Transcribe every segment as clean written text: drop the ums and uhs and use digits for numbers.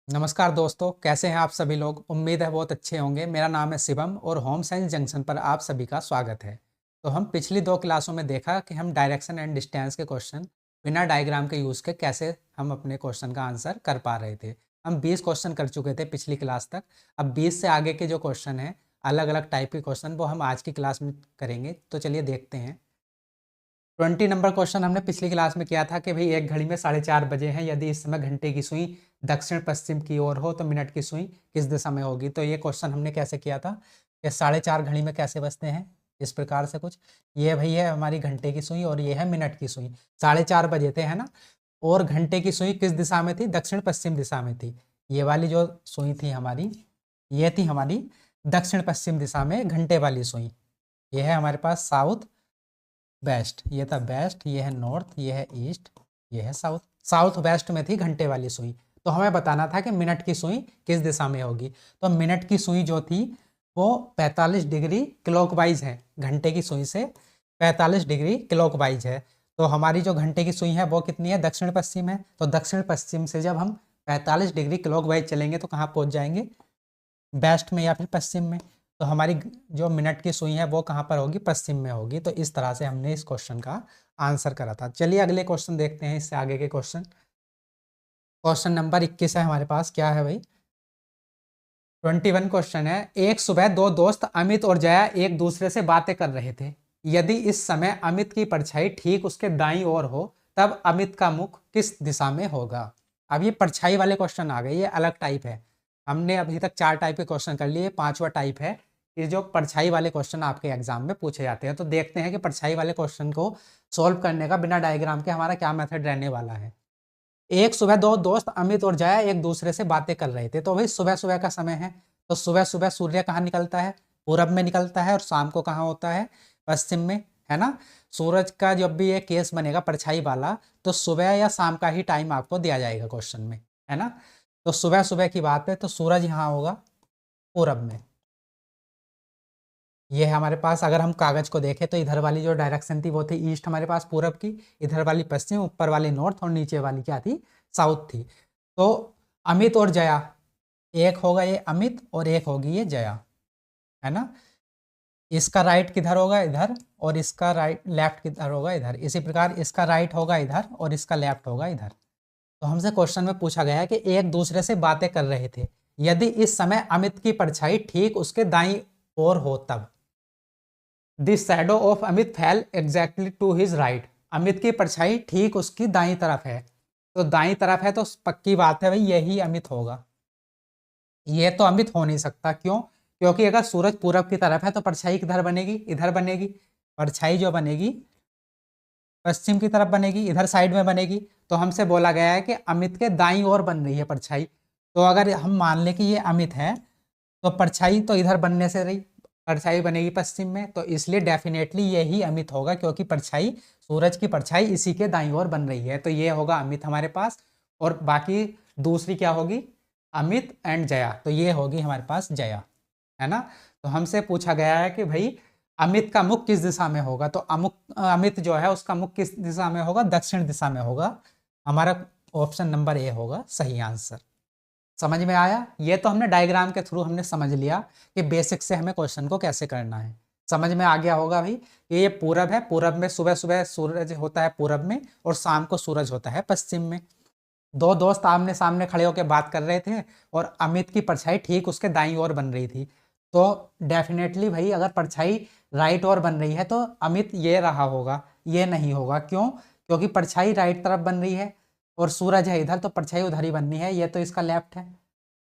नमस्कार दोस्तों, कैसे हैं आप सभी लोग। उम्मीद है बहुत अच्छे होंगे। मेरा नाम है शिवम और होम साइंस जंक्शन पर आप सभी का स्वागत है। तो हम पिछली दो क्लासों में देखा कि हम डायरेक्शन एंड डिस्टेंस के क्वेश्चन बिना डायग्राम के यूज़ के कैसे हम अपने क्वेश्चन का आंसर कर पा रहे थे। हम 20 क्वेश्चन कर चुके थे पिछली क्लास तक। अब 20 से आगे के जो क्वेश्चन हैं, अलग अलग टाइप के क्वेश्चन, वो हम आज की क्लास में करेंगे। तो चलिए देखते हैं। 20 नंबर क्वेश्चन हमने पिछली क्लास में किया था कि भाई एक घड़ी में 4:30 बजे हैं, यदि इस समय घंटे की सुई दक्षिण पश्चिम की ओर हो तो मिनट की सुई किस दिशा में होगी। तो ये क्वेश्चन हमने कैसे किया था कि 4:30 घड़ी में कैसे बजते हैं, इस प्रकार से कुछ। ये भाई है हमारी घंटे की सुई और ये है मिनट की सुई। 4:30 बजे थे, है ना। और घंटे की सुई किस दिशा में थी? दक्षिण पश्चिम दिशा में थी। ये वाली जो सुई थी हमारी, ये थी हमारी दक्षिण पश्चिम दिशा में घंटे वाली सुई। ये है हमारे पास साउथ वेस्ट, ये था वेस्ट, ये है नॉर्थ, ये है ईस्ट, ये है साउथ। साउथ वेस्ट में थी घंटे वाली सुई। तो हमें बताना था कि मिनट की सुई किस दिशा में होगी। तो मिनट की सुई जो थी वो 45 डिग्री क्लॉकवाइज है। घंटे की सुई से 45 डिग्री क्लॉकवाइज है। तो हमारी जो घंटे की सुई है वो कितनी है? दक्षिण पश्चिम है। तो दक्षिण पश्चिम से जब हम 45 डिग्री क्लॉकवाइज चलेंगे तो कहाँ पहुँच जाएंगे? वेस्ट में या फिर पश्चिम में। तो हमारी जो मिनट की सुई है वो कहाँ पर होगी? पश्चिम में होगी। तो इस तरह से हमने इस क्वेश्चन का आंसर करा था। चलिए अगले क्वेश्चन देखते हैं, इससे आगे के क्वेश्चन। क्वेश्चन नंबर 21 है हमारे पास। क्या है भाई? 21 क्वेश्चन है। एक सुबह दो दोस्त अमित और जया एक दूसरे से बातें कर रहे थे। यदि इस समय अमित की परछाई ठीक उसके दाईं ओर हो तब अमित का मुख किस दिशा में होगा। अब ये परछाई वाले क्वेश्चन आ गए, ये अलग टाइप है। हमने अभी तक 4 टाइप के क्वेश्चन कर लिए, 5वां टाइप है ये जो परछाई वाले क्वेश्चन आपके एग्जाम में पूछे जाते हैं। तो देखते हैं कि परछाई वाले क्वेश्चन को सोल्व करने का बिना डायग्राम के हमारा क्या मेथड रहने वाला है। एक सुबह दो दोस्त अमित और जया एक दूसरे से बातें कर रहे थे। तो भाई सुबह सुबह का समय है, तो सुबह सुबह सूर्य कहाँ निकलता है? पूरब में निकलता है। और शाम को कहाँ होता है? पश्चिम में, है ना। सूरज का जब भी ये केस बनेगा परछाई वाला, तो सुबह या शाम का ही टाइम आपको दिया जाएगा क्वेश्चन में, है ना। तो सुबह सुबह की बात है, तो सूरज यहाँ होगा पूरब में। ये है हमारे पास। अगर हम कागज को देखें तो इधर वाली जो डायरेक्शन थी वो थी ईस्ट हमारे पास पूरब की, इधर वाली पश्चिम, ऊपर वाली नॉर्थ और नीचे वाली क्या थी? साउथ थी। तो अमित और जया, एक होगा ये अमित और एक होगी ये जया, है ना। इसका राइट किधर होगा? इधर। और इसका राइट लेफ्ट किधर होगा? इधर। इसी प्रकार इसका राइट होगा इधर और इसका लेफ्ट होगा इधर। तो हमसे क्वेश्चन में पूछा गया है कि एक दूसरे से बातें कर रहे थे, यदि इस समय अमित की परछाई ठीक उसके दाईं ओर हो तब। This shadow of Amit fell exactly to his right. Amit की परछाई ठीक उसकी दाईं तरफ है। तो दाईं तरफ है तो पक्की बात है भाई यही अमित होगा। ये तो अमित हो नहीं सकता। क्यों? क्योंकि अगर सूरज पूरब की तरफ है तो परछाई किधर बनेगी? इधर बनेगी। परछाई जो बनेगी पश्चिम की तरफ बनेगी, इधर साइड में बनेगी। तो हमसे बोला गया है कि अमित के दाईं ओर बन रही है परछाई। तो अगर हम मान लें कि ये अमित है तो परछाई तो इधर बनने से रही, परछाई बनेगी पश्चिम में। तो इसलिए डेफिनेटली यही अमित होगा, क्योंकि परछाई, सूरज की परछाई इसी के दाईं ओर बन रही है। तो ये होगा अमित हमारे पास। और बाकी दूसरी क्या होगी? अमित एंड जया। तो ये होगी हमारे पास जया, है ना। तो हमसे पूछा गया है कि भाई अमित का मुख किस दिशा में होगा। तो अमित जो है उसका मुख किस दिशा में होगा? दक्षिण दिशा में होगा। हमारा ऑप्शन नंबर ए होगा सही आंसर। समझ में आया? ये तो हमने डायग्राम के थ्रू हमने समझ लिया कि बेसिक से हमें क्वेश्चन को कैसे करना है। समझ में आ गया होगा भाई कि ये पूरब है, पूरब में सुबह सुबह सूरज होता है पूरब में और शाम को सूरज होता है पश्चिम में। दो दोस्त आमने सामने खड़े होकर बात कर रहे थे और अमित की परछाई ठीक उसके दाईं ओर बन रही थी। तो डेफिनेटली भाई अगर परछाई राइट ओर बन रही है तो अमित ये रहा होगा, ये नहीं होगा। क्यों? क्योंकि परछाई राइट तरफ बन रही है और सूरज है इधर, तो परछाई उधर ही बननी है। ये तो इसका लेफ्ट है,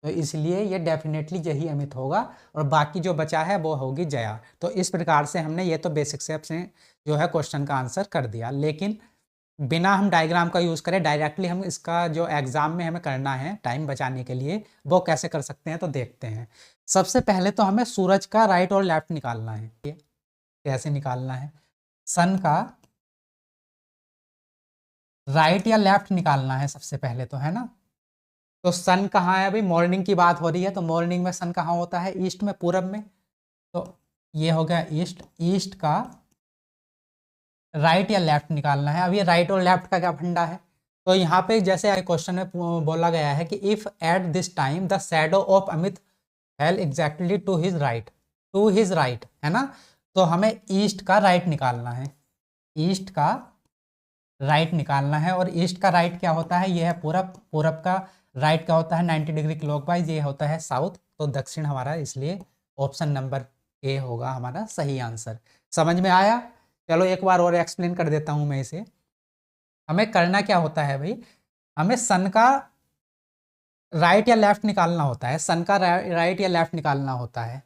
तो इसलिए ये डेफिनेटली यही अमित होगा। और बाकी जो बचा है वो होगी जया। तो इस प्रकार से हमने ये तो बेसिक से अपने जो है क्वेश्चन का आंसर कर दिया। लेकिन बिना हम डायग्राम का यूज़ करें डायरेक्टली हम इसका जो एग्ज़ाम में हमें करना है टाइम बचाने के लिए, वो कैसे कर सकते हैं तो देखते हैं। सबसे पहले तो हमें सूरज का राइट और लेफ्ट निकालना है। ये कैसे निकालना है? सन का राइट या लेफ्ट निकालना है सबसे पहले तो, है ना। तो सन कहाँ है? अभी मॉर्निंग की बात हो रही है, तो मॉर्निंग में सन कहाँ होता है? ईस्ट में, पूरब में। तो ये हो गया ईस्ट। ईस्ट का राइट या लेफ्ट निकालना है। अब ये राइट और लेफ्ट का क्या फंडा है? तो यहाँ पे जैसे क्वेश्चन में बोला गया है कि if at this time the shadow of Amit fell exactly to his right, है ना। तो हमें ईस्ट का राइट निकालना है, ईस्ट का राइट निकालना है। और ईस्ट का राइट क्या होता है, ये है पूरब, पूरब का राइट क्या होता है 90 डिग्री क्लॉकवाइज, ये होता है साउथ। तो दक्षिण हमारा, इसलिए ऑप्शन नंबर ए होगा हमारा सही आंसर। समझ में आया? चलो एक बार और एक्सप्लेन कर देता हूं मैं इसे। हमें करना क्या होता है भाई, हमें सन का राइट या लेफ्ट निकालना होता है, सन का राइट या लेफ्ट निकालना होता है।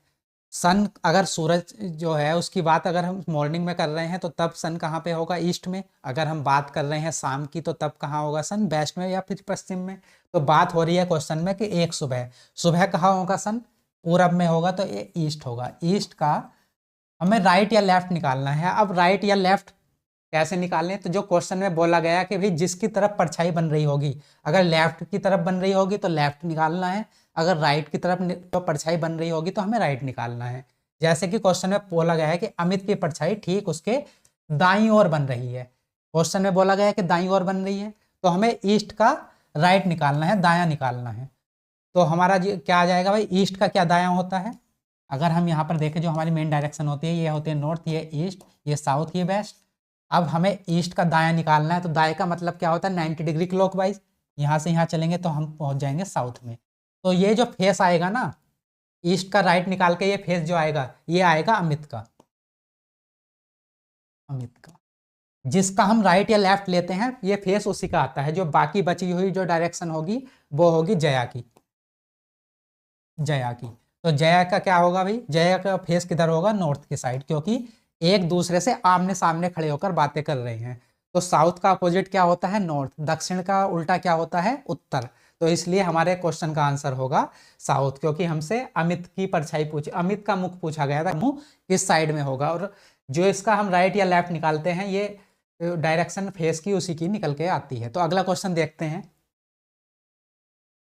सन, अगर सूरज जो है उसकी बात अगर हम मॉर्निंग में कर रहे हैं तो तब सन कहाँ पे होगा, ईस्ट में। अगर हम बात कर रहे हैं शाम की तो तब कहाँ होगा सन, वेस्ट में या फिर पश्चिम में। तो बात हो रही है क्वेश्चन में कि एक सुबह, सुबह कहाँ होगा सन, पूरब में होगा, तो ये ईस्ट होगा। ईस्ट का हमें राइट या लेफ्ट निकालना है। अब राइट या लेफ्ट कैसे निकालें, तो जो क्वेश्चन में बोला गया कि भाई जिसकी तरफ परछाई बन रही होगी, अगर लेफ्ट की तरफ बन रही होगी तो लेफ्ट निकालना है, अगर राइट की तरफ जो परछाई बन रही होगी तो हमें राइट निकालना है। जैसे कि क्वेश्चन में बोला गया है कि अमित की परछाई ठीक उसके दाईं ओर बन रही है, क्वेश्चन में बोला गया है कि दाईं ओर बन रही है, तो हमें ईस्ट का राइट निकालना है, दायां निकालना है। तो हमारा क्या आ जाएगा भाई, ईस्ट का क्या दायां होता है। अगर हम यहाँ पर देखें जो हमारी मेन डायरेक्शन होती है, ये होती है नॉर्थ, ये ईस्ट, ये साउथ, ये वेस्ट। अब हमें ईस्ट का दायां निकालना है, तो दाएं का मतलब क्या होता है 90 डिग्री क्लॉकवाइज। यहाँ से यहाँ चलेंगे तो हम पहुंच जाएंगे साउथ में। तो ये जो फेस आएगा ना, ईस्ट का राइट निकाल के ये फेस जो आएगा, ये आएगा अमित का, अमित का। जिसका हम राइट या लेफ्ट लेते हैं ये फेस उसी का आता है। जो बाकी बची हुई जो डायरेक्शन होगी वो होगी जया की, जया की। तो जया का क्या होगा भाई, जया का फेस किधर होगा, नॉर्थ की साइड, क्योंकि एक दूसरे से आमने सामने खड़े होकर बातें कर रहे हैं। तो साउथ का अपोजिट क्या होता है, नॉर्थ। दक्षिण का उल्टा क्या होता है, उत्तर। तो इसलिए हमारे क्वेश्चन का आंसर होगा साउथ, क्योंकि हमसे अमित की परछाई पूछी, अमित का मुख पूछा गया था, मुंह किस साइड में होगा। और जो इसका हम राइट या लेफ्ट निकालते हैं, ये डायरेक्शन फेस की उसी की निकल के आती है। तो अगला क्वेश्चन देखते हैं।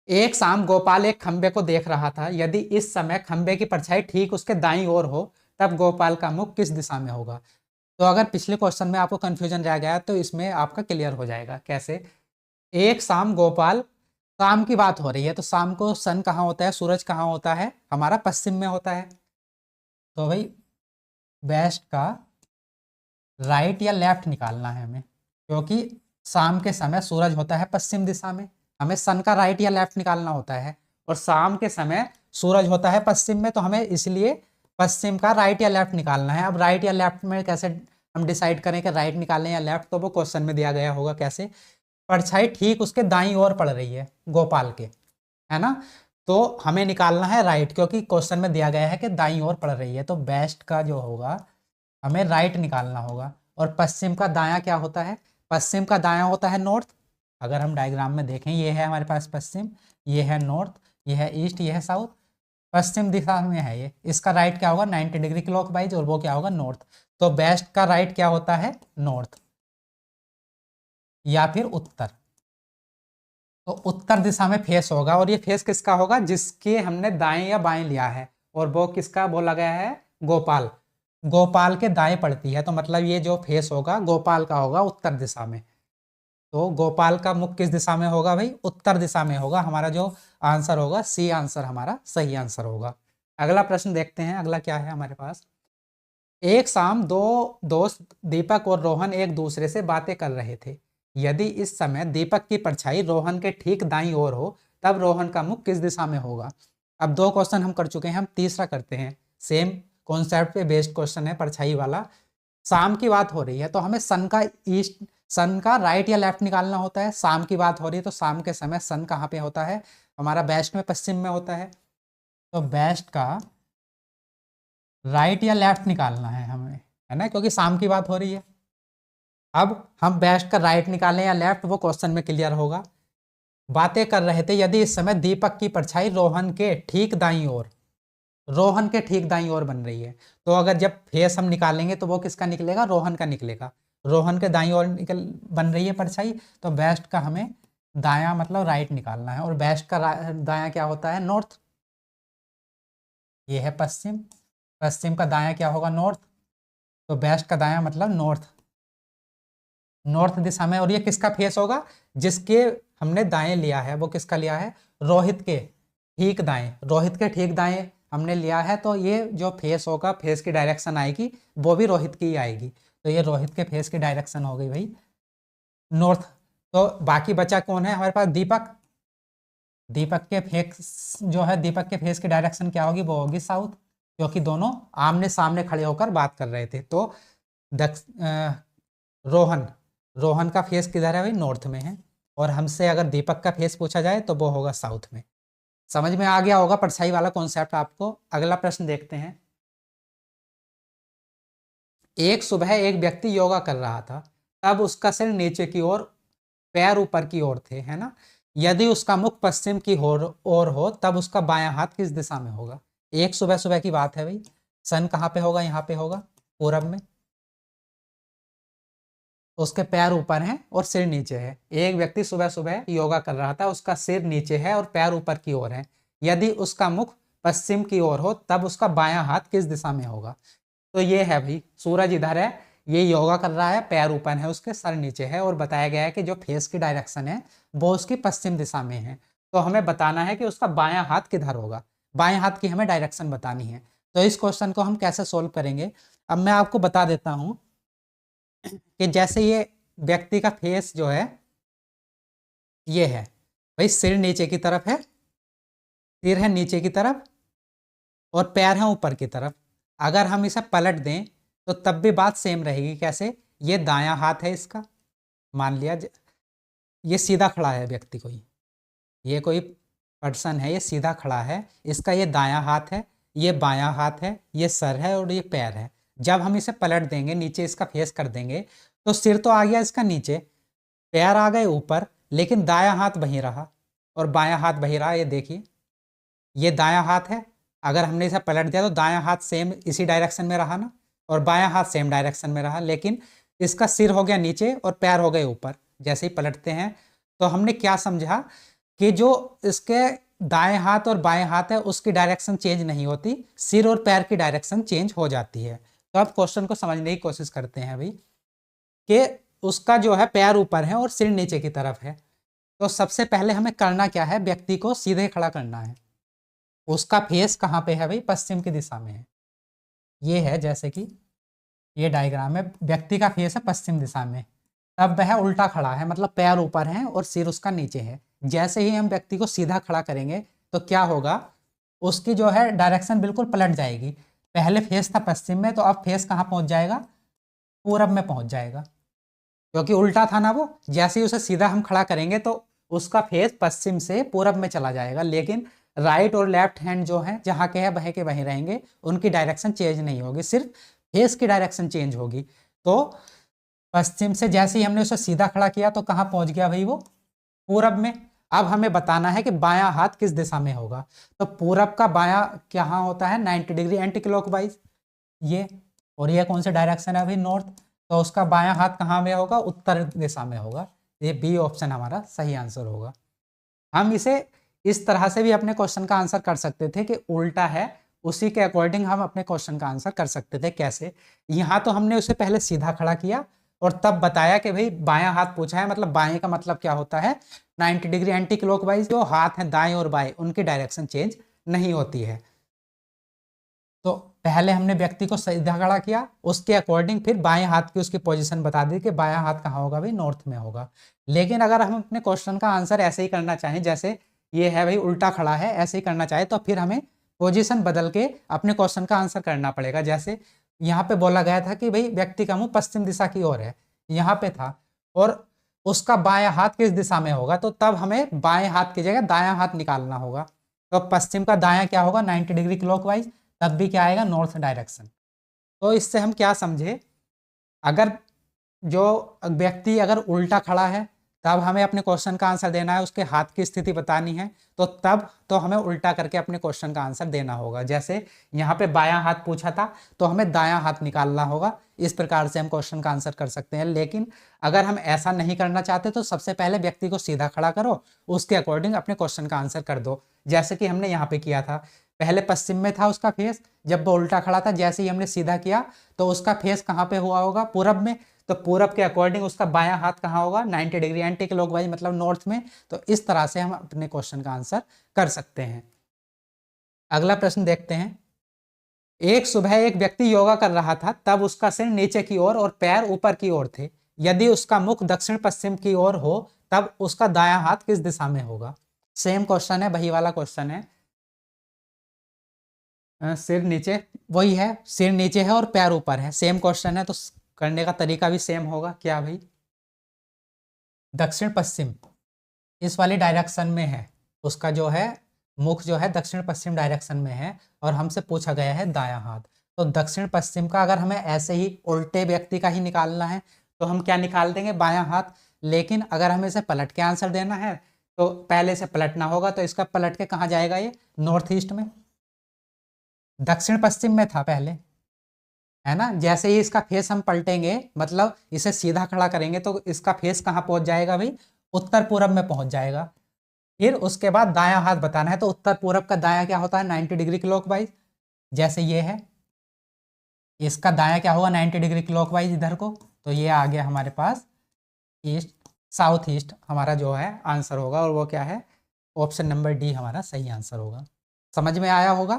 एक शाम गोपाल एक खंबे को देख रहा था, यदि इस समय खंबे की परछाई ठीक उसके दाईं ओर हो तब गोपाल का मुख किस दिशा में होगा। तो अगर पिछले क्वेश्चन में आपको कंफ्यूजन रह गया तो इसमें आपका क्लियर हो जाएगा। कैसे, एक शाम गोपाल, शाम की बात हो रही है तो शाम को सन कहाँ होता है, सूरज कहाँ होता है, हमारा पश्चिम में होता है। तो भाई वेस्ट का राइट या लेफ्ट निकालना है हमें, क्योंकि शाम के समय सूरज होता है पश्चिम दिशा में, हमें सन का राइट या लेफ्ट निकालना होता है। और शाम के समय सूरज होता है पश्चिम में, तो हमें इसलिए पश्चिम का राइट या लेफ्ट निकालना है। अब राइट या लेफ्ट में कैसे हम डिसाइड करें कि राइट निकालें या लेफ्ट, तो वो क्वेश्चन में दिया गया होगा। कैसे, परछाई ठीक उसके दाईं ओर पड़ रही है गोपाल के, है ना। तो हमें निकालना है राइट, क्योंकि क्वेश्चन में दिया गया है कि दाईं ओर पड़ रही है। तो बेस्ट का जो होगा हमें राइट निकालना होगा। और पश्चिम का दायां क्या होता है, पश्चिम का दायां होता है नॉर्थ। अगर हम डायग्राम में देखें, ये है हमारे पास पश्चिम, ये है नॉर्थ, ये है ईस्ट, ये है साउथ। पश्चिम दिशा में है ये, इसका राइट क्या होगा 90 डिग्री क्लॉकवाइज, और वो क्या होगा नॉर्थ। तो वेस्ट का राइट क्या होता है, नॉर्थ या फिर उत्तर। तो उत्तर दिशा में फेस होगा, और ये फेस किसका होगा, जिसके हमने दाएं या बाएं लिया है। और वो किसका बोला गया है, गोपाल, गोपाल के दाएं पड़ती है। तो मतलब ये जो फेस होगा गोपाल का होगा उत्तर दिशा में। तो गोपाल का मुख किस दिशा में होगा भाई, उत्तर दिशा में होगा। हमारा जो आंसर होगा सी आंसर हमारा सही आंसर होगा। अगला प्रश्न देखते हैं, अगला क्या है हमारे पास। एक शाम दो दोस्त दीपक और रोहन एक दूसरे से बातें कर रहे थे, यदि इस समय दीपक की परछाई रोहन के ठीक दाईं ओर हो तब रोहन का मुख किस दिशा में होगा। अब दो क्वेश्चन हम कर चुके हैं, हम तीसरा करते हैं। सेम कॉन्सेप्ट पे बेस्ड क्वेश्चन है, परछाई वाला। शाम की बात हो रही है तो हमें सन का ईस्ट, सन का राइट या लेफ्ट निकालना होता है। शाम की बात हो रही है तो शाम के समय सन कहाँ पे होता है, हमारा वेस्ट में, पश्चिम में होता है। तो वेस्ट का राइट या लेफ्ट निकालना है हमें, है ना, क्योंकि शाम की बात हो रही है। अब हम बेस्ट का राइट निकालें या लेफ्ट, वो क्वेश्चन में क्लियर होगा। बातें कर रहे थे, यदि इस समय दीपक की परछाई रोहन के ठीक दाईं ओर, रोहन के ठीक दाईं ओर बन रही है, तो अगर जब फेस हम निकालेंगे तो वो किसका निकलेगा, रोहन का निकलेगा। रोहन के दाईं ओर निकल बन रही है परछाई, तो बेस्ट का हमें दायां मतलब राइट निकालना है। और बेस्ट का दायां क्या होता है, नॉर्थ। ये है पश्चिम, पश्चिम का दायां क्या होगा, नॉर्थ। तो बेस्ट का दायां मतलब नॉर्थ, नॉर्थ दिशा में। और ये किसका फेस होगा, जिसके हमने दाएं लिया है, वो किसका लिया है, रोहित के ठीक दाएं, रोहित के ठीक दाएं हमने लिया है। तो ये जो फेस होगा, फेस की डायरेक्शन आएगी वो भी रोहित की ही आएगी। तो ये रोहित के फेस की डायरेक्शन हो गई भाई नॉर्थ। तो बाकी बचा कौन है हमारे पास, दीपक। दीपक के फेस जो है, दीपक के फेस की डायरेक्शन क्या होगी, वो होगी साउथ, क्योंकि दोनों आमने सामने खड़े होकर बात कर रहे थे। तो रोहन, रोहन का फेस किधर है भाई, नॉर्थ में है। और हमसे अगर दीपक का फेस पूछा जाए तो वो होगा साउथ में। समझ में आ गया होगा परछाई वाला कॉन्सेप्ट आपको। अगला प्रश्न देखते हैं। एक सुबह एक व्यक्ति योगा कर रहा था, तब उसका सिर नीचे की ओर, पैर ऊपर की ओर थे, है ना। यदि उसका मुख पश्चिम की ओर हो तब उसका बायां हाथ किस दिशा में होगा। एक सुबह सुबह की बात है भाई। सन कहाँ पे होगा, यहाँ पे होगा पूरब में। उसके पैर ऊपर हैं और सिर नीचे है। एक व्यक्ति सुबह सुबह योगा कर रहा था, उसका सिर नीचे है और पैर ऊपर की ओर है। यदि उसका मुख पश्चिम की ओर हो तब उसका बायां हाथ किस दिशा में होगा। तो ये है भाई, सूरज इधर है, ये योगा कर रहा है, पैर ऊपर है उसके, सर नीचे है, और बताया गया है कि जो फेस की डायरेक्शन है वो उसकी पश्चिम दिशा में है। तो हमें बताना है कि उसका बायां हाथ किधर होगा, बाएं हाथ की हमें डायरेक्शन बतानी है। तो इस क्वेश्चन को हम कैसे सोल्व करेंगे, अब मैं आपको बता देता हूं कि जैसे ये व्यक्ति का फेस जो है ये है भाई, सिर नीचे की तरफ है, सिर है नीचे की तरफ और पैर है ऊपर की तरफ। अगर हम इसे पलट दें तो तब भी बात सेम रहेगी। कैसे, ये दायां हाथ है इसका, मान लिया ये सीधा खड़ा है व्यक्ति, ये कोई पर्सन है, ये सीधा खड़ा है, इसका ये दायां हाथ है, ये बायां हाथ है, ये सर है और ये पैर है। जब हम इसे पलट देंगे, नीचे इसका फेस कर देंगे, तो सिर तो आ गया इसका नीचे, पैर आ गए ऊपर, लेकिन दायां हाथ वहीं रहा और बायां हाथ वहीं रहा। ये देखिए, ये दायां हाथ है, अगर हमने इसे पलट दिया तो दायां हाथ सेम इसी डायरेक्शन में रहा ना, और बायां हाथ सेम डायरेक्शन में रहा, लेकिन इसका सिर हो गया नीचे और पैर हो गए ऊपर। जैसे ही पलटते हैं तो हमने क्या समझा कि जो इसके दाएं हाथ और बाएं हाथ है उसकी डायरेक्शन चेंज नहीं होती, सिर और पैर की डायरेक्शन चेंज हो जाती है। तो अब क्वेश्चन को समझने की कोशिश करते हैं अभी, कि उसका जो है पैर ऊपर है और सिर नीचे की तरफ है। तो सबसे पहले हमें करना क्या है, व्यक्ति को सीधे खड़ा करना है। उसका फेस कहाँ पे है भाई, पश्चिम की दिशा में है। ये है, जैसे कि ये डायग्राम है, व्यक्ति का फेस है पश्चिम दिशा में, तब वह उल्टा खड़ा है, मतलब पैर ऊपर है और सिर उसका नीचे है। जैसे ही हम व्यक्ति को सीधा खड़ा करेंगे तो क्या होगा, उसकी जो है डायरेक्शन बिल्कुल पलट जाएगी। पहले फेस था पश्चिम में, तो अब फेस कहाँ पहुंच जाएगा, पूरब में पहुंच जाएगा, क्योंकि उल्टा था ना वो। जैसे ही उसे सीधा हम खड़ा करेंगे तो उसका फेस पश्चिम से पूरब में चला जाएगा, लेकिन राइट और लेफ्ट हैंड जो है, जहाँ के है वहीं रहेंगे, उनकी डायरेक्शन चेंज नहीं होगी, सिर्फ फेस की डायरेक्शन चेंज होगी। तो पश्चिम से जैसे ही हमने उसे सीधा खड़ा किया तो कहाँ पहुंच गया भाई, वो पूरब में। अब हमें बताना है कि बायां हाथ किस दिशा में होगा। तो पूरब का बायां कहाँ होता है, 90 डिग्री एंटी क्लॉकवाइज ये, और ये कौन सा डायरेक्शन है भाई, नॉर्थ। तो उसका बायां हाथ कहाँ में होगा, उत्तर दिशा में होगा। ये बी ऑप्शन हमारा सही आंसर होगा। हम इसे इस तरह से भी अपने क्वेश्चन का आंसर कर सकते थे कि उल्टा है, उसी के अकॉर्डिंग हम अपने क्वेश्चन का आंसर कर सकते थे। कैसे, यहाँ तो हमने उसे पहले सीधा खड़ा किया और तब बताया कि भाई बायां हाथ पूछा है, मतलब बाएं का मतलब क्या होता है, 90 डिग्री एंटी क्लॉकवाइज। जो हाथ हैं दाएं और बाएं, उनकी डायरेक्शन चेंज नहीं होती है। तो पहले हमने व्यक्ति को सीधा खड़ा किया, उसके अकॉर्डिंग फिर बाएं हाथ की उसकी पोजीशन बता दी कि बायां हाथ कहाँ होगा भाई, नॉर्थ में होगा। लेकिन अगर हम अपने क्वेश्चन का आंसर ऐसे ही करना चाहें, जैसे ये है भाई उल्टा खड़ा है, ऐसे ही करना चाहे, तो फिर हमें पोजीशन बदल के अपने क्वेश्चन का आंसर करना पड़ेगा। जैसे यहाँ पे बोला गया था कि भाई व्यक्ति का मुंह पश्चिम दिशा की ओर है, यहाँ पे था, और उसका बायां हाथ किस दिशा में होगा, तो तब हमें बाएं हाथ की जगह दायां हाथ निकालना होगा। तो पश्चिम का दायां क्या होगा, 90 डिग्री क्लॉकवाइज, तब भी क्या आएगा, नॉर्थ डायरेक्शन। तो इससे हम क्या समझे, अगर जो व्यक्ति अगर उल्टा खड़ा है तब हमें अपने क्वेश्चन का आंसर देना है, उसके हाथ की स्थिति बतानी है, तो तब तो हमें उल्टा करके अपने क्वेश्चन का आंसर देना होगा। जैसे यहाँ पे बायां हाथ पूछा था तो हमें दायां हाथ निकालना होगा। इस प्रकार से हम क्वेश्चन का आंसर कर सकते हैं। लेकिन अगर हम ऐसा नहीं करना चाहते तो सबसे पहले व्यक्ति को सीधा खड़ा करो, उसके अकॉर्डिंग अपने क्वेश्चन का आंसर कर दो, जैसे कि हमने यहाँ पे किया था। पहले पश्चिम में था उसका फेस, जब वो उल्टा खड़ा था, जैसे ही हमने सीधा किया तो उसका फेस कहाँ पे हुआ होगा, पूरब में। तो पूरब के अकॉर्डिंग उसका बायां हाथ कहाँ होगा, 90 डिग्री एंटी क्लॉकवाइज, मतलब नॉर्थ में। तो इस तरह से हम अपने क्वेश्चन का आंसर कर सकते हैं। अगला प्रश्न देखते हैं। एक सुबह एक व्यक्ति योगा कर रहा था, तब उसका सिर नीचे की ओर और पैर ऊपर की ओर थे। यदि उसका मुख दक्षिण पश्चिम की ओर हो तब उसका दायां हाथ किस दिशा में होगा। सेम क्वेश्चन है, वही वाला क्वेश्चन है। सिर नीचे, वही है, सिर नीचे है और पैर ऊपर है, सेम क्वेश्चन है, तो करने का तरीका भी सेम होगा। क्या भाई, दक्षिण पश्चिम इस वाली डायरेक्शन में है, उसका जो है मुख जो है दक्षिण पश्चिम डायरेक्शन में है, और हमसे पूछा गया है दायां हाथ। तो दक्षिण पश्चिम का अगर हमें ऐसे ही उल्टे व्यक्ति का ही निकालना है तो हम क्या निकाल देंगे, बायां हाथ। लेकिन अगर हमें इसे पलट के आंसर देना है तो पहले से पलटना होगा, तो इसका पलट के कहाँ जाएगा, ये नॉर्थ ईस्ट में। दक्षिण पश्चिम में था पहले, है ना। जैसे ही इसका फेस हम पलटेंगे, मतलब इसे सीधा खड़ा करेंगे, तो इसका फेस कहाँ पहुंच जाएगा भाई, उत्तर पूरब में पहुंच जाएगा। फिर उसके बाद दायां हाथ बताना है, तो उत्तर पूरब का दायां क्या होता है, 90 डिग्री क्लॉकवाइज। जैसे ये है, इसका दायां क्या होगा, 90 डिग्री क्लॉकवाइज इधर को। तो ये आ गया हमारे पास ईस्ट, साउथ ईस्ट हमारा जो है आंसर होगा, और वो क्या है, ऑप्शन नंबर डी हमारा सही आंसर होगा। समझ में आया होगा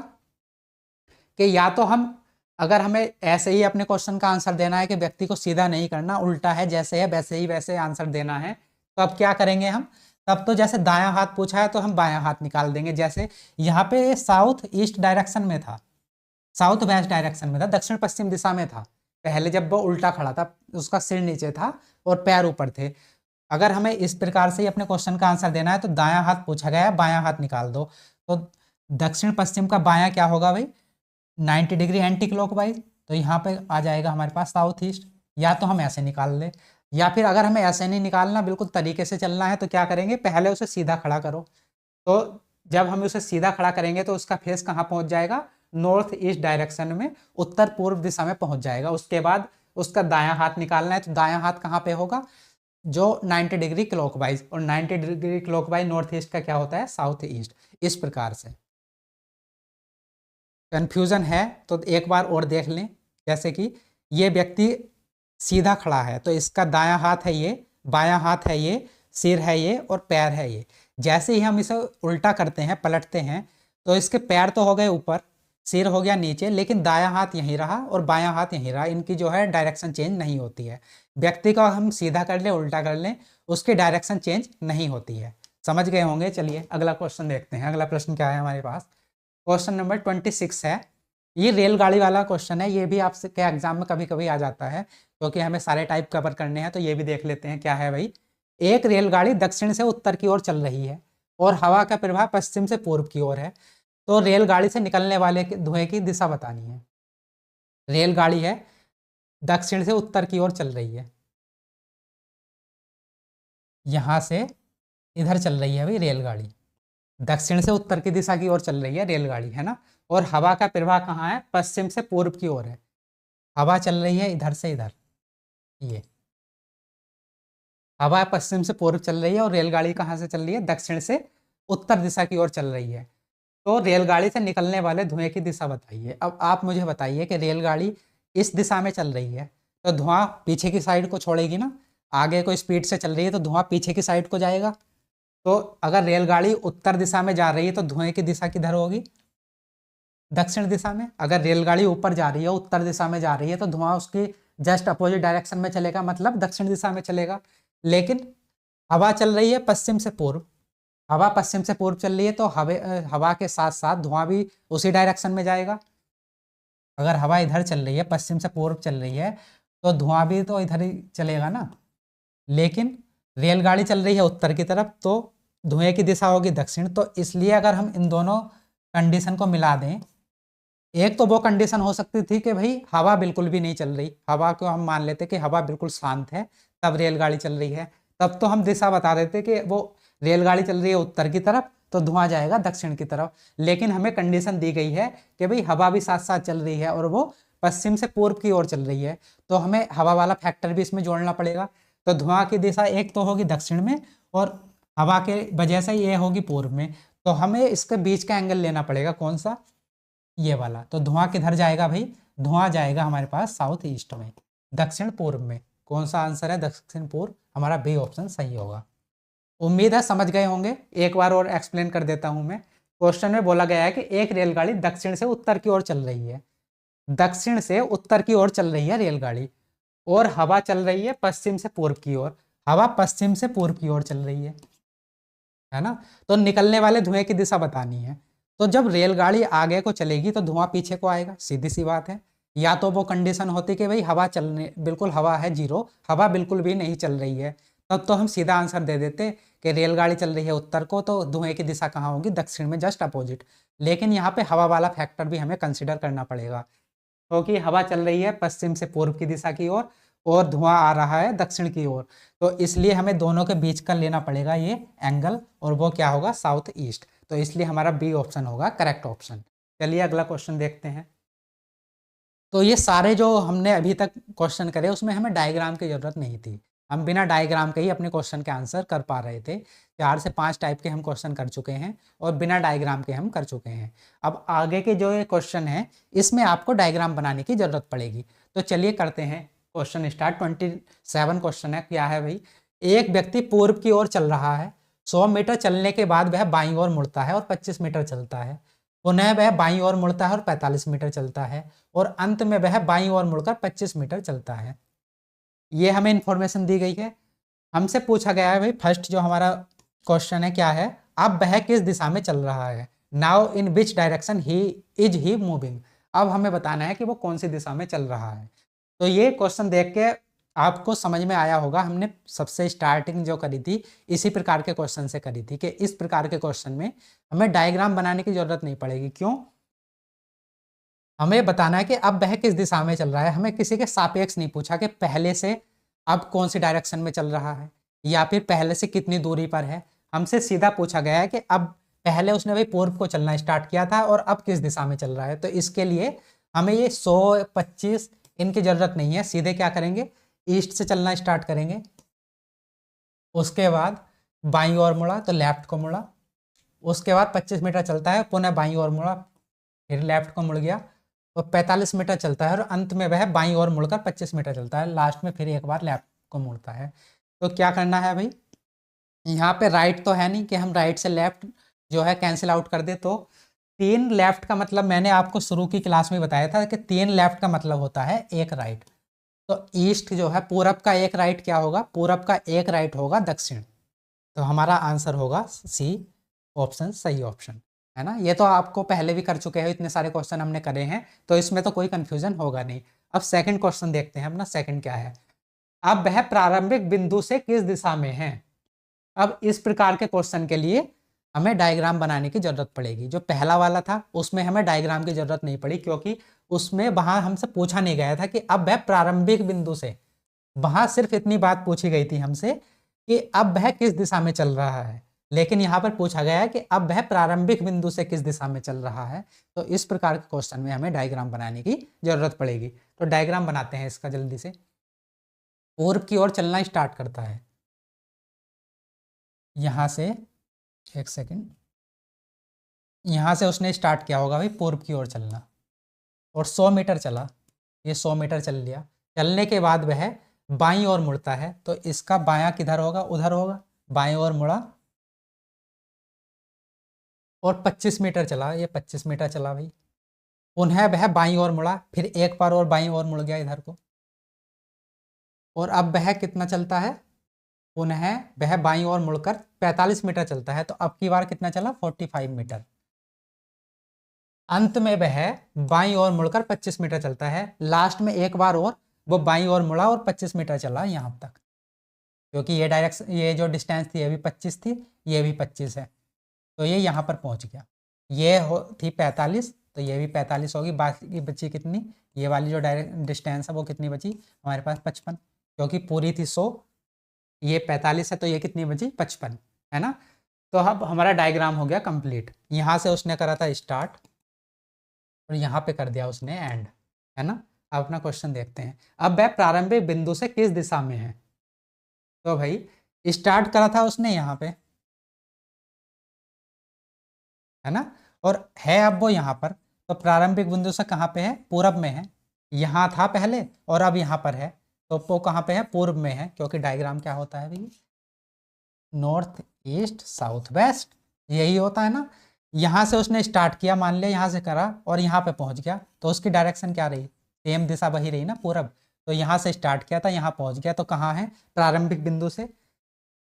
कि या तो हम, अगर हमें ऐसे ही अपने क्वेश्चन का आंसर देना है कि व्यक्ति को सीधा नहीं करना, उल्टा है, जैसे है वैसे ही वैसे आंसर देना है, तो अब क्या करेंगे हम, तब तो जैसे दायां हाथ पूछा है तो हम बायां हाथ निकाल देंगे। जैसे यहाँ पे साउथ ईस्ट डायरेक्शन में था, साउथ वेस्ट डायरेक्शन में था, दक्षिण पश्चिम दिशा में था पहले, जब वो उल्टा खड़ा था, उसका सिर नीचे था और पैर ऊपर थे। अगर हमें इस प्रकार से ही अपने क्वेश्चन का आंसर देना है तो दायां हाथ पूछा गया है, बायां हाथ निकाल दो। तो दक्षिण पश्चिम का बायां क्या होगा भाई, 90 डिग्री एंटी क्लॉकवाइज। तो यहाँ पे आ जाएगा हमारे पास साउथ ईस्ट। या तो हम ऐसे निकाल लें, या फिर अगर हमें ऐसे नहीं निकालना, बिल्कुल तरीके से चलना है, तो क्या करेंगे, पहले उसे सीधा खड़ा करो। तो जब हम उसे सीधा खड़ा करेंगे तो उसका फेस कहाँ पहुंच जाएगा, नॉर्थ ईस्ट डायरेक्शन में, उत्तर पूर्व दिशा में पहुंच जाएगा। उसके बाद उसका दायां हाथ निकालना है, तो दायां हाथ कहाँ पे होगा, जो 90 डिग्री क्लॉकवाइज, और 90 डिग्री क्लॉकवाइज नॉर्थ ईस्ट का क्या होता है, साउथ ईस्ट। इस प्रकार से कन्फ्यूजन है तो एक बार और देख लें। जैसे कि ये व्यक्ति सीधा खड़ा है, तो इसका दायां हाथ है ये, बायां हाथ है ये, सिर है ये और पैर है ये। जैसे ही हम इसे उल्टा करते हैं, पलटते हैं, तो इसके पैर तो हो गए ऊपर, सिर हो गया नीचे, लेकिन दायां हाथ यहीं रहा और बायां हाथ यहीं रहा। इनकी जो है डायरेक्शन चेंज नहीं होती है। व्यक्ति को हम सीधा कर लें, उल्टा कर लें, उसकी डायरेक्शन चेंज नहीं होती है। समझ गए होंगे। चलिए अगला क्वेश्चन देखते हैं। अगला प्रश्न क्या है हमारे पास, क्वेश्चन नंबर 26 है। ये रेलगाड़ी वाला क्वेश्चन है, ये भी आपसे क्या एग्जाम में कभी कभी आ जाता है, क्योंकि हमें सारे टाइप कवर करने हैं। तो ये भी देख लेते हैं क्या है भाई। एक रेलगाड़ी दक्षिण से उत्तर की ओर चल रही है और हवा का प्रवाह पश्चिम से पूर्व की ओर है, तो रेलगाड़ी से निकलने वाले धुएं की दिशा बतानी है। रेलगाड़ी है, दक्षिण से उत्तर की ओर चल रही है, यहां से इधर चल रही है भाई रेलगाड़ी, दक्षिण से उत्तर की दिशा की ओर चल रही है रेलगाड़ी, है ना। और हवा का प्रवाह कहाँ है, पश्चिम से पूर्व की ओर है। हवा चल रही है इधर से इधर, ये हवा पश्चिम से पूर्व चल रही है, और रेलगाड़ी कहाँ से चल रही है, दक्षिण से उत्तर दिशा की ओर चल रही है। तो रेलगाड़ी से निकलने वाले धुएं की दिशा बताइए। अब आप मुझे बताइए कि रेलगाड़ी इस दिशा में चल रही है, तो धुआं पीछे की साइड को छोड़ेगी ना। आगे कोई स्पीड से चल रही है तो धुआं पीछे की साइड को जाएगा। तो अगर रेलगाड़ी उत्तर दिशा में जा रही है तो धुएं की दिशा किधर होगी, दक्षिण दिशा में। अगर रेलगाड़ी ऊपर जा रही है, उत्तर दिशा में जा रही है, तो धुआं उसकी जस्ट अपोजिट डायरेक्शन में चलेगा, मतलब दक्षिण दिशा में चलेगा। लेकिन हवा चल रही है पश्चिम से पूर्व, हवा पश्चिम से पूर्व चल रही है, तो हवा के साथ साथ धुआं भी उसी डायरेक्शन में जाएगा। अगर हवा इधर चल रही है, पश्चिम से पूर्व चल रही है, तो धुआं भी तो इधर ही चलेगा ना। लेकिन रेलगाड़ी चल रही है उत्तर की तरफ, तो धुएं की दिशा होगी दक्षिण। तो इसलिए अगर हम इन दोनों कंडीशन को मिला दें, एक तो वो कंडीशन हो सकती थी कि भाई हवा बिल्कुल भी नहीं चल रही, हवा को हम मान लेते कि हवा बिल्कुल शांत है, तब रेलगाड़ी चल रही है, तब तो हम दिशा बता देते कि वो रेलगाड़ी चल रही है उत्तर की तरफ, तो धुआं जाएगा दक्षिण की तरफ। लेकिन हमें कंडीशन दी गई है कि भाई हवा भी साथ साथ चल रही है और वो पश्चिम से पूर्व की ओर चल रही है, तो हमें हवा वाला फैक्टर भी इसमें जोड़ना पड़ेगा। तो धुआं की दिशा एक तो होगी दक्षिण में, और हवा के वजह से ये होगी पूर्व में। तो हमें इसके बीच का एंगल लेना पड़ेगा, कौन सा, ये वाला। तो धुआं किधर जाएगा भाई, धुआं जाएगा हमारे पास साउथ ईस्ट में, दक्षिण पूर्व में। कौन सा आंसर है, दक्षिण पूर्व, हमारा बी ऑप्शन सही होगा। उम्मीद है समझ गए होंगे। एक बार और एक्सप्लेन कर देता हूं मैं। क्वेश्चन में बोला गया है कि एक रेलगाड़ी दक्षिण से उत्तर की ओर चल रही है, दक्षिण से उत्तर की ओर चल रही है रेलगाड़ी, और हवा चल रही है पश्चिम से पूर्व की ओर, हवा पश्चिम से पूर्व की ओर चल रही है ना। तो निकलने वाले धुएं की दिशा बतानी है। तो जब रेलगाड़ी आगे को चलेगी तो धुआं पीछे को आएगा, सीधी सी बात है। या तो वो कंडीशन होती कि भाई हवा चलने, बिल्कुल हवा है जीरो, हवा बिल्कुल भी नहीं चल रही है, तब तो हम सीधा आंसर दे देते कि रेलगाड़ी चल रही है उत्तर को, तो धुएं की दिशा कहाँ होगी, दक्षिण में, जस्ट अपोजिट। लेकिन यहाँ पे हवा वाला फैक्टर भी हमें कंसिडर करना पड़ेगा, क्योंकि हवा चल रही है पश्चिम से पूर्व की दिशा की ओर और धुआं आ रहा है दक्षिण की ओर, तो इसलिए हमें दोनों के बीच का लेना पड़ेगा ये एंगल, और वो क्या होगा, साउथ ईस्ट। तो इसलिए हमारा बी ऑप्शन होगा करेक्ट ऑप्शन। चलिए अगला क्वेश्चन देखते हैं। तो ये सारे जो हमने अभी तक क्वेश्चन करे उसमें हमें डायग्राम की जरूरत नहीं थी, हम बिना डायग्राम के ही अपने क्वेश्चन के आंसर कर पा रहे थे। 4 से 5 टाइप के हम क्वेश्चन कर चुके हैं और बिना डायग्राम के हम कर चुके हैं। अब आगे के जो ये क्वेश्चन है इसमें आपको डायग्राम बनाने की जरूरत पड़ेगी। तो चलिए करते हैं क्वेश्चन स्टार्ट। 27 क्वेश्चन है। क्या है भाई, एक व्यक्ति पूर्व की ओर चल रहा है, 100 मीटर चलने के बाद वह बाईं ओर मुड़ता है और 25 मीटर चलता है, पुनः वह बाईं ओर मुड़ता है और 45 मीटर चलता है, और अंत में वह बाईं ओर मुड़कर 25 मीटर चलता है। ये हमें इंफॉर्मेशन दी गई है। हमसे पूछा गया है भाई, फर्स्ट जो हमारा क्वेश्चन है क्या है, अब वह किस दिशा में चल रहा है, now in which direction he moving. अब हमें बताना है कि वो कौन सी दिशा में चल रहा है। तो ये क्वेश्चन देख के आपको समझ में आया होगा, हमने सबसे स्टार्टिंग जो करी थी इसी प्रकार के क्वेश्चन से करी थी कि इस प्रकार के क्वेश्चन में हमें डायग्राम बनाने की जरूरत नहीं पड़ेगी। क्यों, हमें बताना है कि अब वह किस दिशा में चल रहा है। हमें किसी के सापेक्ष नहीं पूछा कि पहले से अब कौन सी डायरेक्शन में चल रहा है या फिर पहले से कितनी दूरी पर है। हमसे सीधा पूछा गया है कि अब पहले उसने भाई पूर्व को चलना स्टार्ट किया था और अब किस दिशा में चल रहा है। तो इसके लिए हमें ये 100, 25 इनकी जरूरत नहीं है, सीधे क्या करेंगे, ईस्ट से चलना स्टार्ट करेंगे। उसके बाद बाईं ओर मुड़ा तो लेफ्ट को मुड़ा, उसके बाद 25 मीटर चलता है, पुनः बाईं ओर मुड़ा, फिर लेफ्ट को मुड़ गया, और 45 मीटर चलता है, और अंत में वह बाईं ओर मुड़कर 25 मीटर चलता है, लास्ट में फिर एक बार लेफ्ट को मुड़ता है। तो क्या करना है भाई, यहाँ पे राइट तो है नहीं कि हम राइट से लेफ्ट जो है कैंसिल आउट कर दे। तो 3 लेफ्ट का मतलब मैंने आपको शुरू की क्लास में बताया था कि 3 लेफ्ट का मतलब होता है 1 राइट। तो ईस्ट जो है, पूरब का 1 राइट क्या होगा, पूरब का 1 राइट होगा दक्षिण। तो हमारा आंसर होगा सी ऑप्शन, सही ऑप्शन है ना। ये तो आपको पहले भी कर चुके हैं, इतने सारे क्वेश्चन हमने करे हैं, तो इसमें तो कोई कंफ्यूजन होगा नहीं। अब सेकंड क्वेश्चन देखते हैं अपना। सेकंड क्या है, अब वह प्रारंभिक बिंदु से किस दिशा में है। अब इस प्रकार के क्वेश्चन के लिए हमें डायग्राम बनाने की जरूरत पड़ेगी। जो पहला वाला था उसमें हमें डायग्राम की जरूरत नहीं पड़ी, क्योंकि उसमें वहां हमसे पूछा नहीं गया था कि अब वह प्रारंभिक बिंदु से, वहां सिर्फ इतनी बात पूछी गई थी हमसे कि अब वह किस दिशा में चल रहा है। लेकिन यहाँ पर पूछा गया है कि अब वह प्रारंभिक बिंदु से किस दिशा में चल रहा है। तो इस प्रकार के क्वेश्चन में हमें डायग्राम बनाने की जरूरत पड़ेगी। तो डायग्राम बनाते हैं इसका जल्दी से। पूर्व की ओर चलना स्टार्ट करता है यहाँ से, एक सेकेंड, यहाँ से उसने स्टार्ट किया होगा भाई पूर्व की ओर चलना, और 100 मीटर चला, ये 100 मीटर चल लिया। चलने के बाद वह बाईं ओर मुड़ता है, तो इसका बायां किधर होगा, उधर होगा, बाईं ओर मुड़ा और 25 मीटर चला, ये 25 मीटर चला भाई। पुनः वह बाईं ओर मुड़ा, फिर एक बार और बाईं ओर मुड़ गया इधर को, और अब वह कितना चलता है, पुनः वह बाईं ओर मुड़कर 45 मीटर चलता है। तो अब की बार कितना चला, 45 मीटर। अंत में वह बाईं ओर मुड़कर 25 मीटर चलता है। लास्ट में एक बार और वो बाईं ओर मुड़ा और 25 मीटर चला यहाँ तक, क्योंकि ये डायरेक्शन, ये जो डिस्टेंस थी ये भी 25 थी, ये भी 25 है, तो ये यहाँ पर पहुँच गया। ये थी 45, तो ये भी 45 होगी। बाकी बची कितनी, ये वाली जो डायरेक्ट डिस्टेंस है वो कितनी बची हमारे पास, 55, क्योंकि पूरी थी 100, ये 45 है, तो ये कितनी बची, 55 है ना। तो अब हमारा डायग्राम हो गया कंप्लीट। यहाँ से उसने करा था स्टार्ट और यहाँ पे कर दिया उसने एंड, है ना। अब अपना क्वेश्चन देखते हैं। अब वह प्रारंभिक बिंदु से किस दिशा में है। तो भाई स्टार्ट करा था उसने यहाँ पे, है ना। और है अब वो यहाँ पर, तो प्रारंभिक बिंदु से कहाँ पे है, पूरब में है। यहाँ था पहले और अब यहाँ पर है, तो वो कहाँ पे है, पूर्व में है, क्योंकि डायग्राम क्या होता है भैया, नॉर्थ ईस्ट साउथ वेस्ट, यही होता है ना। यहाँ से उसने स्टार्ट किया, मान लिया यहाँ से करा और यहाँ पे पहुंच गया, तो उसकी डायरेक्शन क्या रही, सेम दिशा वही रही ना, पूरब। तो यहाँ से स्टार्ट किया था, यहाँ पहुंच गया, तो कहाँ है, प्रारंभिक बिंदु से।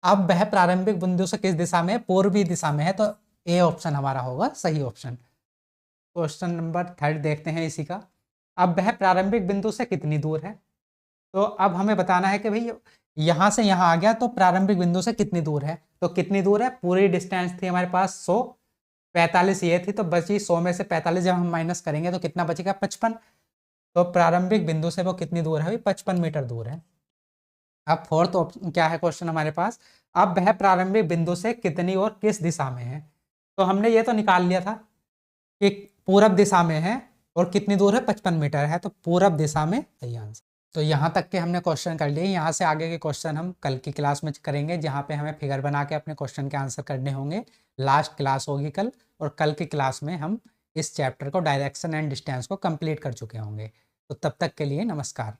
अब वह प्रारंभिक बिंदु से किस दिशा में है, पूर्वी दिशा में है, तो ए ऑप्शन हमारा होगा सही ऑप्शन। क्वेश्चन नंबर 3 देखते हैं इसी का। अब वह प्रारंभिक बिंदु से कितनी दूर है, तो अब हमें बताना है कि भाई यहां से यहां आ गया तो प्रारंभिक बिंदु से कितनी दूर है, तो कितनी दूर है, पूरी डिस्टेंस थी हमारे पास 100, 45 ये थी, तो बची 100 में से 45 जब हम माइनस करेंगे तो कितना बचेगा, 55। तो प्रारंभिक बिंदु से वो कितनी दूर है भाई, 55 मीटर दूर है। अब फोर्थ ऑप्शन क्या है क्वेश्चन हमारे पास, अब वह प्रारंभिक बिंदु से कितनी और किस दिशा में है, तो हमने ये तो निकाल लिया था कि पूरब दिशा में है और कितनी दूर है, 55 मीटर है, तो पूरब दिशा में सही आंसर। तो यहाँ तक के हमने क्वेश्चन कर लिए। यहाँ से आगे के क्वेश्चन हम कल की क्लास में करेंगे, जहाँ पे हमें फिगर बना के अपने क्वेश्चन के आंसर करने होंगे। लास्ट क्लास होगी कल, और कल की क्लास में हम इस चैप्टर को, डायरेक्शन एंड डिस्टेंस को कंप्लीट कर चुके होंगे। तो तब तक के लिए नमस्कार।